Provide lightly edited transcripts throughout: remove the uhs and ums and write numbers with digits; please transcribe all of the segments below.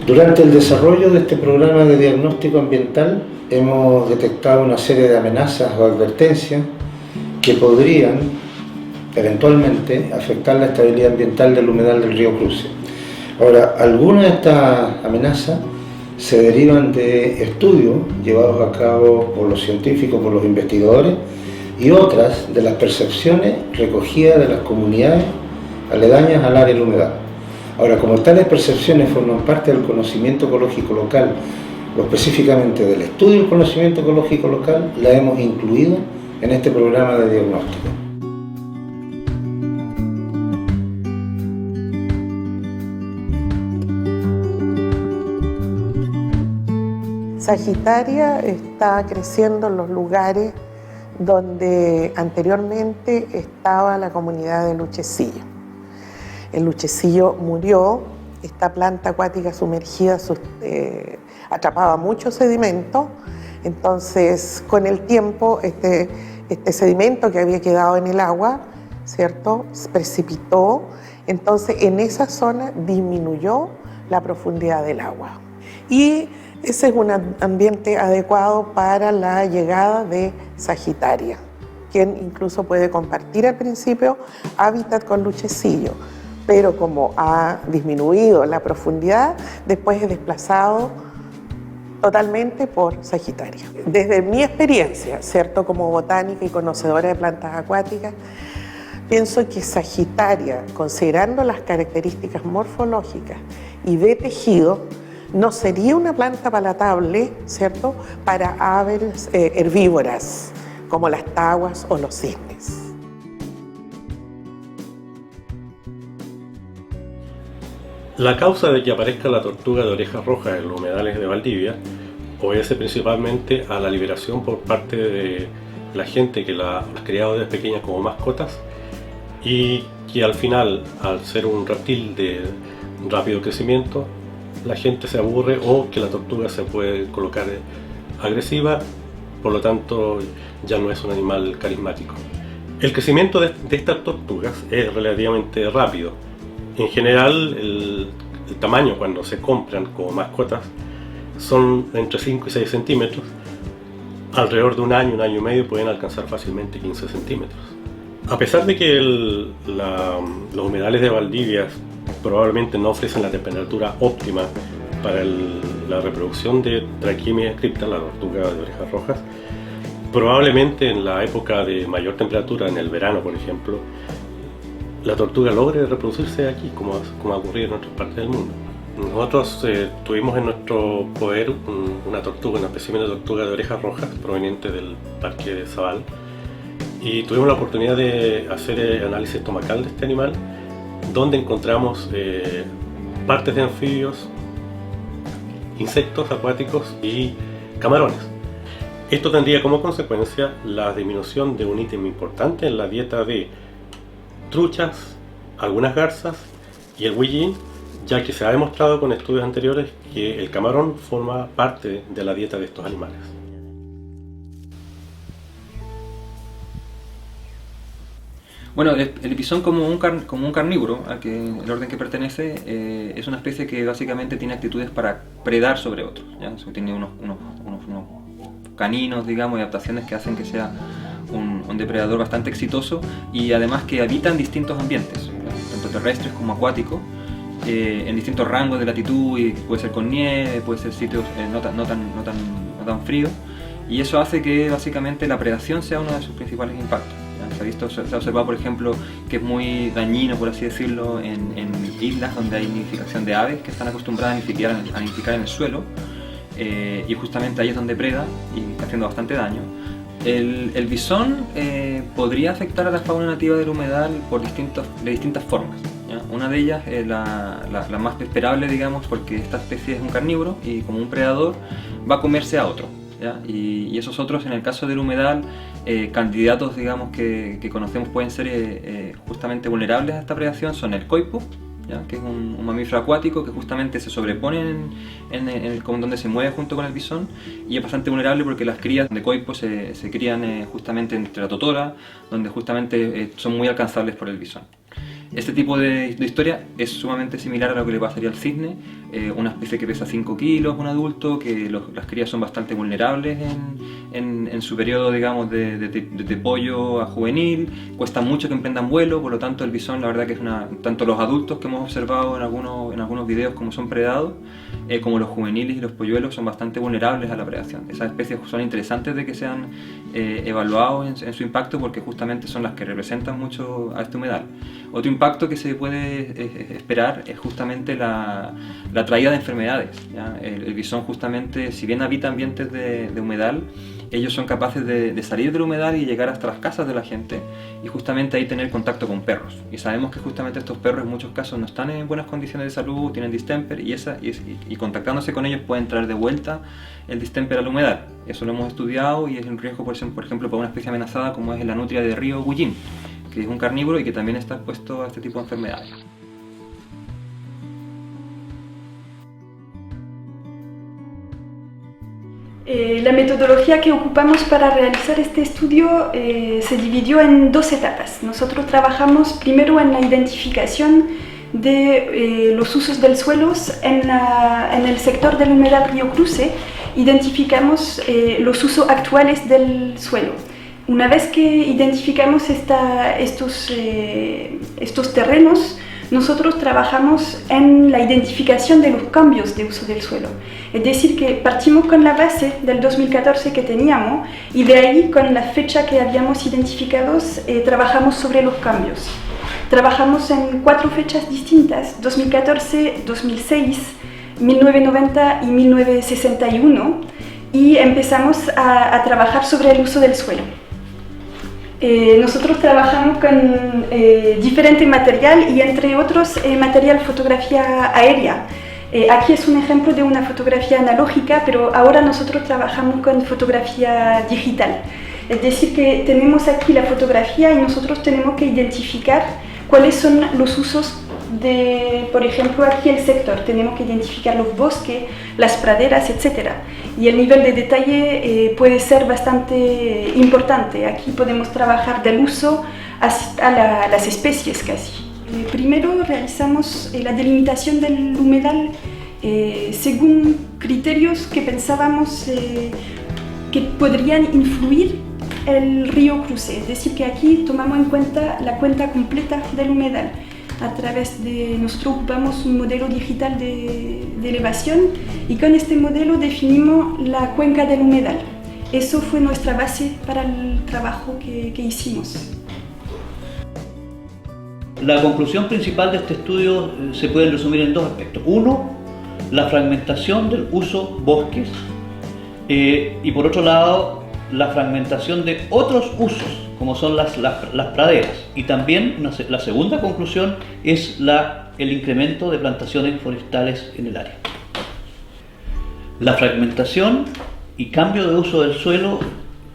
Durante el desarrollo de este programa de diagnóstico ambiental hemos detectado una serie de amenazas o advertencias que podrían eventualmente afectar la estabilidad ambiental del humedal del río Cruce. Ahora, algunas de estas amenazas se derivan de estudios llevados a cabo por los científicos, por los investigadores, y otras de las percepciones recogidas de las comunidades aledañas al área del humedal. Ahora, como tales percepciones forman parte del conocimiento ecológico local, o específicamente del estudio del conocimiento ecológico local, la hemos incluido en este programa de diagnóstico. Sagitaria está creciendo en los lugares donde anteriormente estaba la comunidad de Luchecillo. El luchecillo murió, esta planta acuática sumergida atrapaba mucho sedimento, entonces con el tiempo este sedimento que había quedado en el agua, ¿cierto?, se precipitó, entonces en esa zona disminuyó la profundidad del agua. Y ese es un ambiente adecuado para la llegada de Sagitaria, quien incluso puede compartir al principio hábitat con luchecillo, pero como ha disminuido la profundidad, después es desplazado totalmente por Sagitaria. Desde mi experiencia, ¿cierto?, como botánica y conocedora de plantas acuáticas, pienso que Sagitaria, considerando las características morfológicas y de tejido, no sería una planta palatable, ¿cierto?, para aves herbívoras, como las taguas o los cisnes. La causa de que aparezca la tortuga de orejas rojas en los humedales de Valdivia obedece principalmente a la liberación por parte de la gente que las ha criado desde pequeñas como mascotas y que al final, al ser un reptil de rápido crecimiento, la gente se aburre o que la tortuga se puede colocar agresiva, por lo tanto ya no es un animal carismático. El crecimiento de estas tortugas es relativamente rápido. En general, el tamaño cuando se compran como mascotas son entre 5 y 6 centímetros. Alrededor de un año y medio pueden alcanzar fácilmente 15 centímetros. A pesar de que los humedales de Valdivia probablemente no ofrecen la temperatura óptima para la reproducción de Trachymia scripta, la tortuga de orejas rojas, probablemente en la época de mayor temperatura, en el verano por ejemplo, la tortuga logre reproducirse aquí, como ha ocurrido en otras partes del mundo. Nosotros tuvimos en nuestro poder una espécimen de tortuga de orejas rojas proveniente del Parque de Zabal, y tuvimos la oportunidad de hacer análisis estomacal de este animal, donde encontramos partes de anfibios, insectos acuáticos y camarones. Esto tendría como consecuencia la disminución de un ítem importante en la dieta de truchas, algunas garzas y el huillín, ya que se ha demostrado con estudios anteriores que el camarón forma parte de la dieta de estos animales. Bueno, el bisón como un carnívoro, el orden que pertenece, es una especie que básicamente tiene actitudes para predar sobre otros, ¿ya? Tiene unos caninos, digamos, y adaptaciones que hacen que sea un depredador bastante exitoso, y además que habita en distintos ambientes, tanto terrestres como acuáticos, en distintos rangos de latitud, y puede ser con nieve, puede ser sitios no tan fríos, y eso hace que básicamente la predación sea uno de sus principales impactos. Se ha observado, por ejemplo, que es muy dañino, por así decirlo, en islas donde hay nidificación de aves que están acostumbradas a nidificar en el suelo, y justamente ahí es donde preda y está haciendo bastante daño. El bisón podría afectar a la fauna nativa del humedal de distintas formas, ¿ya? Una de ellas es la más esperable, digamos, porque esta especie es un carnívoro y como un predador va a comerse a otro, ¿ya? Y esos otros, en el caso del humedal, candidatos, digamos, que conocemos pueden ser justamente vulnerables a esta predación son el coipo, ¿ya? Que es un mamífero acuático que justamente se sobrepone donde se mueve junto con el bisón, y es bastante vulnerable porque las crías de coipo se crían justamente entre la totora, donde justamente son muy alcanzables por el bisón. Este tipo de historia es sumamente similar a lo que le pasaría al cisne, una especie que pesa 5 kilos, un adulto, que las crías son bastante vulnerables en su periodo, digamos, de pollo a juvenil, cuesta mucho que emprendan vuelo, por lo tanto el bisón, la verdad que es tanto los adultos que hemos observado en algunos videos como son predados, como los juveniles y los polluelos son bastante vulnerables a la predación. Esas especies son interesantes de que sean evaluados en su impacto porque justamente son las que representan mucho a este humedal. Otro impacto que se puede esperar es justamente la traída de enfermedades, ¿ya? El bisón justamente, si bien habita ambientes de humedal, ellos son capaces de salir del humedal y llegar hasta las casas de la gente y justamente ahí tener contacto con perros. Y sabemos que justamente estos perros en muchos casos no están en buenas condiciones de salud, tienen distemper y contactándose con ellos pueden traer de vuelta el distemper al humedal. Eso lo hemos estudiado y es un riesgo, por ejemplo, para una especie amenazada como es la nutria de río Gullín, que es un carnívoro y que también está expuesto a este tipo de enfermedades. La metodología que ocupamos para realizar este estudio se dividió en 2 etapas. Nosotros trabajamos primero en la identificación de los usos del suelo en el sector del humedal Río Cruce. Identificamos los usos actuales del suelo. Una vez que identificamos estos terrenos, nosotros trabajamos en la identificación de los cambios de uso del suelo. Es decir, que partimos con la base del 2014 que teníamos y de ahí, con la fecha que habíamos identificado, trabajamos sobre los cambios. Trabajamos en 4 fechas distintas: 2014, 2006, 1990 y 1961, y empezamos a trabajar sobre el uso del suelo. Nosotros trabajamos con diferente material y entre otros material fotografía aérea. Aquí es un ejemplo de una fotografía analógica, pero ahora nosotros trabajamos con fotografía digital. Es decir, que tenemos aquí la fotografía y nosotros tenemos que identificar cuáles son los usos de, por ejemplo, aquí el sector. Tenemos que identificar los bosques, las praderas, etc. Y el nivel de detalle puede ser bastante importante. Aquí podemos trabajar del uso hasta las especies casi. Primero realizamos la delimitación del humedal según criterios que pensábamos que podrían influir el río Cruce. Es decir, que aquí tomamos en cuenta la cuenca completa del humedal. Nosotros ocupamos un modelo digital de elevación y con este modelo definimos la cuenca del humedal. Eso fue nuestra base para el trabajo que hicimos. La conclusión principal de este estudio se puede resumir en 2 aspectos. Uno, la fragmentación del uso bosques y por otro lado la fragmentación de otros usos como son las praderas. Y también la segunda conclusión es el incremento de plantaciones forestales en el área. La fragmentación y cambio de uso del suelo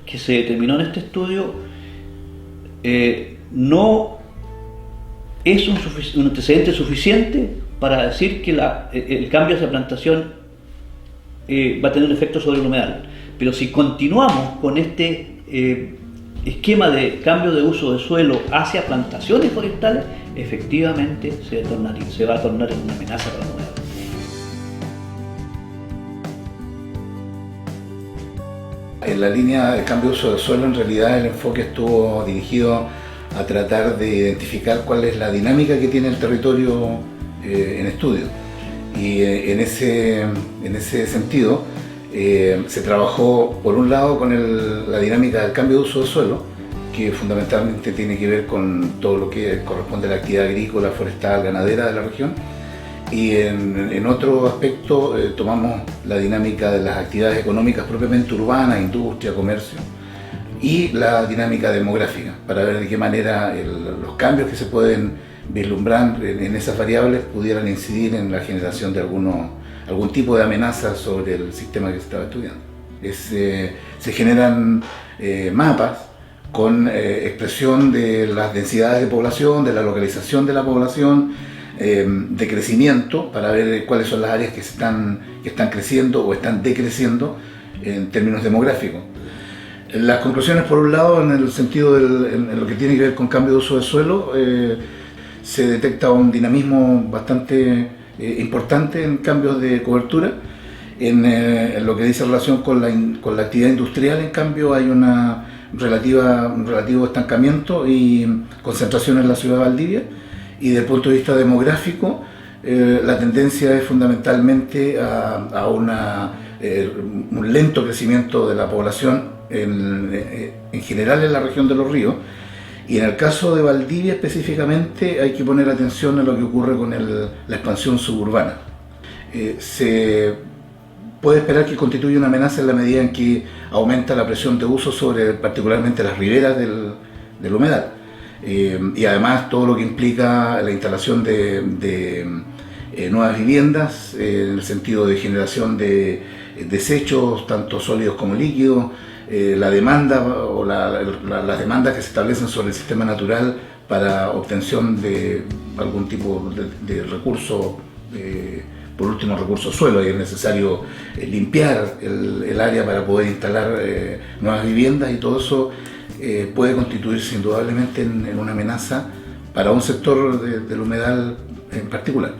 que se determinó en este estudio no es un antecedente suficiente para decir que el cambio de esa plantación va a tener un efecto sobre el humedal. Pero si continuamos con este esquema de cambio de uso de suelo hacia plantaciones forestales, efectivamente se va a tornar en una amenaza para el humedal. En la línea de cambio de uso del suelo, en realidad el enfoque estuvo dirigido a tratar de identificar cuál es la dinámica que tiene el territorio en estudio. Y en ese sentido se trabajó por un lado con la dinámica del cambio de uso del suelo, que fundamentalmente tiene que ver con todo lo que corresponde a la actividad agrícola, forestal, ganadera de la región. Y en otro aspecto tomamos la dinámica de las actividades económicas propiamente urbanas, industria, comercio, y la dinámica demográfica, para ver de qué manera los cambios que se pueden vislumbrar en esas variables pudieran incidir en la generación de algún tipo de amenaza sobre el sistema que se estaba estudiando. Se generan mapas con expresión de las densidades de población, de la localización de la población, de crecimiento, para ver cuáles son las áreas que están creciendo o están decreciendo en términos demográficos. Las conclusiones, por un lado, en el sentido en lo que tiene que ver con cambio de uso del suelo, se detecta un dinamismo bastante importante en cambios de cobertura. En lo que dice relación con la actividad industrial, en cambio, hay un relativo estancamiento y concentración en la ciudad de Valdivia. Y desde el punto de vista demográfico, la tendencia es fundamentalmente a un lento crecimiento de la población en general en la región de Los Ríos. Y en el caso de Valdivia específicamente hay que poner atención a lo que ocurre con la expansión suburbana. Se puede esperar que constituya una amenaza en la medida en que aumenta la presión de uso sobre particularmente las riberas del humedal. Y además todo lo que implica la instalación de nuevas viviendas en el sentido de generación de desechos, tanto sólidos como líquidos, la demanda o las demandas que se establecen sobre el sistema natural para obtención de algún tipo de recurso, por último recurso suelo, y es necesario limpiar el área para poder instalar nuevas viviendas, y todo eso puede constituirse indudablemente en una amenaza para un sector del humedal en particular.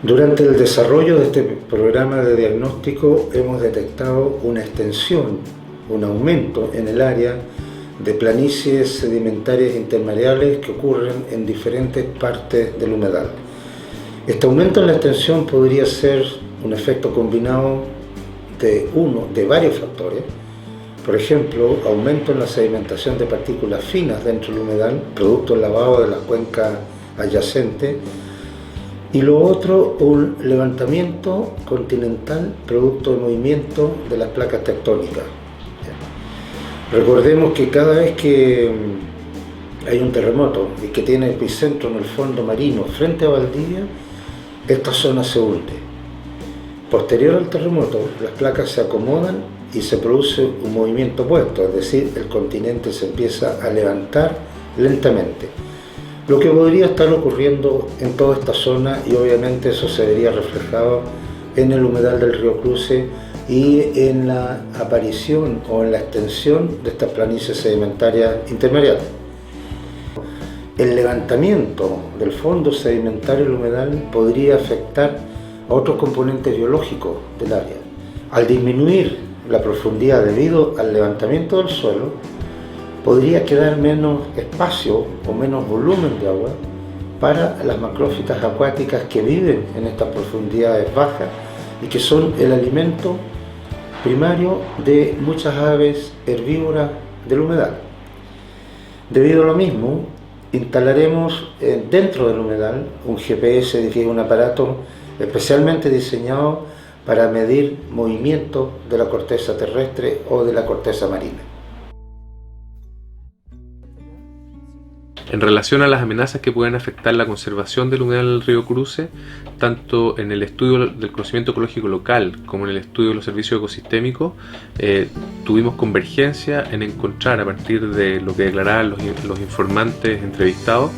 Durante el desarrollo de este programa de diagnóstico hemos detectado una extensión, un aumento en el área de planicies sedimentarias intermareales que ocurren en diferentes partes del humedal. Este aumento en la extensión podría ser un efecto combinado de varios factores. Por ejemplo, aumento en la sedimentación de partículas finas dentro del humedal, producto del lavado de las cuencas adyacentes, y lo otro, un levantamiento continental producto del movimiento de las placas tectónicas. Recordemos que cada vez que hay un terremoto y que tiene epicentro en el fondo marino frente a Valdivia, esta zona se hunde. Posterior al terremoto, las placas se acomodan y se produce un movimiento opuesto, es decir, el continente se empieza a levantar lentamente. Lo que podría estar ocurriendo en toda esta zona, y obviamente eso se vería reflejado en el humedal del río Cruce y en la aparición o en la extensión de estas planicies sedimentarias intermareales. El levantamiento del fondo sedimentario del humedal podría afectar a otros componentes biológicos del área. Al disminuir la profundidad debido al levantamiento del suelo, podría quedar menos espacio o menos volumen de agua para las macrófitas acuáticas que viven en estas profundidades bajas y que son el alimento primario de muchas aves herbívoras del humedal. Debido a lo mismo, instalaremos dentro del humedal un GPS, que es un aparato especialmente diseñado para medir movimiento de la corteza terrestre o de la corteza marina. En relación a las amenazas que pueden afectar la conservación del humedal del río Cruce, tanto en el estudio del conocimiento ecológico local como en el estudio de los servicios ecosistémicos, tuvimos convergencia en encontrar, a partir de lo que declaraban los informantes entrevistados,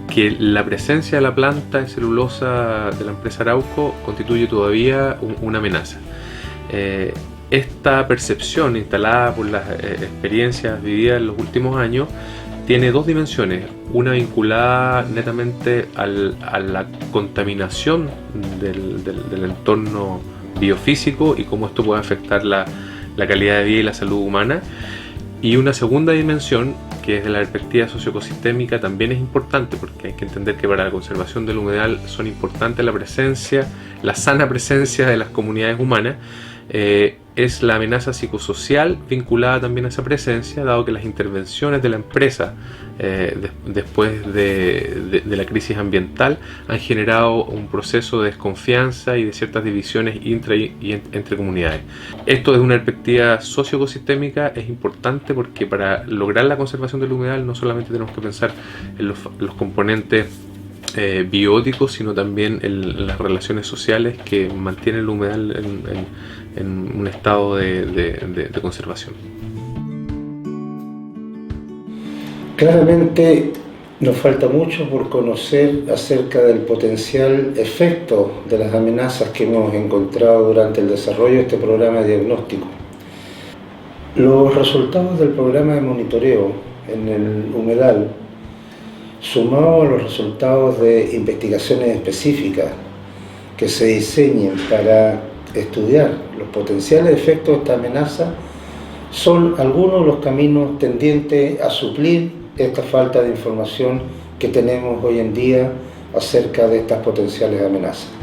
que la presencia de la planta de celulosa de la empresa Arauco constituye todavía una amenaza. Esta percepción, instalada por las experiencias vividas en los últimos años, tiene dos dimensiones, una vinculada netamente a la contaminación del entorno biofísico y cómo esto puede afectar la calidad de vida y la salud humana, y una segunda dimensión que desde la perspectiva socioecosistémica también es importante, porque hay que entender que para la conservación del humedal son importantes la sana presencia de las comunidades humanas. Es la amenaza psicosocial vinculada también a esa presencia, dado que las intervenciones de la empresa después de la crisis ambiental han generado un proceso de desconfianza y de ciertas divisiones entre comunidades. Esto desde una perspectiva socioecosistémica es importante, porque para lograr la conservación del humedal no solamente tenemos que pensar en los componentes bióticos, sino también en las relaciones sociales que mantienen el humedal en un estado de conservación. Claramente nos falta mucho por conocer acerca del potencial efecto de las amenazas que hemos encontrado durante el desarrollo de este programa de diagnóstico. Los resultados del programa de monitoreo en el humedal, sumado a los resultados de investigaciones específicas que se diseñen para estudiar los potenciales efectos de esta amenaza, son algunos de los caminos tendientes a suplir esta falta de información que tenemos hoy en día acerca de estas potenciales amenazas.